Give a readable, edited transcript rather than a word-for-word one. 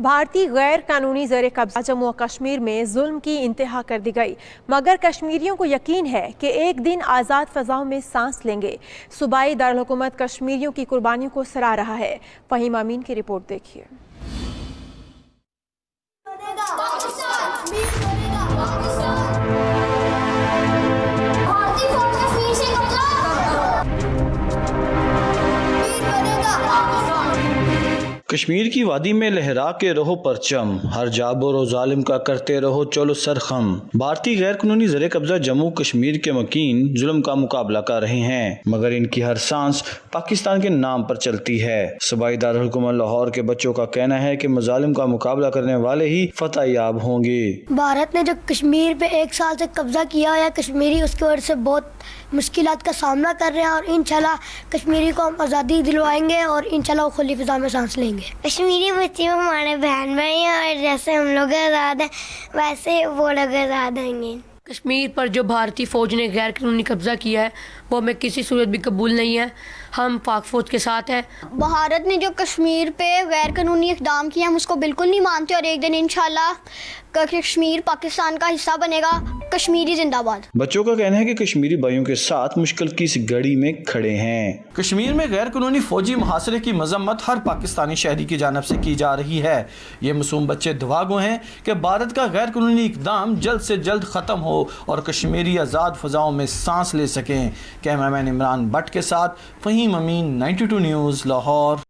بھارتی غیر قانونی زیر قبضہ جموں و کشمیر میں ظلم کی انتہا کر دی گئی، مگر کشمیریوں کو یقین ہے کہ ایک دن آزاد فضاؤں میں سانس لیں گے۔ صوبائی دارالحکومت کشمیریوں کی قربانیوں کو سراہ رہا ہے۔ فہیم امین کی رپورٹ دیکھیے۔ کشمیر کی وادی میں لہرا کے رہو پرچم، ہر جابر و ظالم کا کرتے رہو چلو سرخم۔ بھارتی غیر قانونی زیر قبضہ جموں کشمیر کے مکین ظلم کا مقابلہ کر رہے ہیں، مگر ان کی ہر سانس پاکستان کے نام پر چلتی ہے۔ صوبائی دارالحکومت لاہور کے بچوں کا کہنا ہے کہ مظالم کا مقابلہ کرنے والے ہی فتح یاب ہوں گے۔ بھارت نے جو کشمیر پہ 1 سال سے قبضہ کیا ہے، کشمیری اس کی وجہ سے بہت مشکلات کا سامنا کر رہے ہیں، اور انشاءاللہ کشمیری کو ہم آزادی دلوائیں گے اور انشاءاللہ وہ کھلی فضا میں سانس لیں گے۔ کشمیری بچے ہمارے بہن بھائی ہیں، اور جیسے ہم لوگ آزاد ہیں ویسے وہ لوگ آزاد ہوں گے۔ کشمیر پر جو بھارتی فوج نے غیر قانونی قبضہ کیا ہے وہ ہمیں کسی صورت بھی قبول نہیں ہے۔ ہم پاک فوج کے ساتھ ہیں۔ بھارت نے جو کشمیر پہ غیر قانونی اقدام کیا ہم اس کو بالکل نہیں مانتے، اور ایک دن انشاءاللہ کشمیر پاکستان کا حصہ بنے گا۔ کشمیری زندہ باد۔ بچوں کا کہنا ہے کہ کشمیری بھائیوں کے ساتھ مشکل کی اس گھڑی میں کھڑے ہیں۔ کشمیر میں غیر قانونی فوجی محاصرے کی مذمت ہر پاکستانی شہری کی جانب سے کی جا رہی ہے۔ یہ معصوم بچے دعا گو ہیں کہ بھارت کا غیر قانونی اقدام جلد سے جلد ختم ہو اور کشمیری آزاد فضاؤں میں سانس لے سکیں۔ کیمرہ مین عمران بٹ کے ساتھ فہیم امین، 92 نیوز، لاہور۔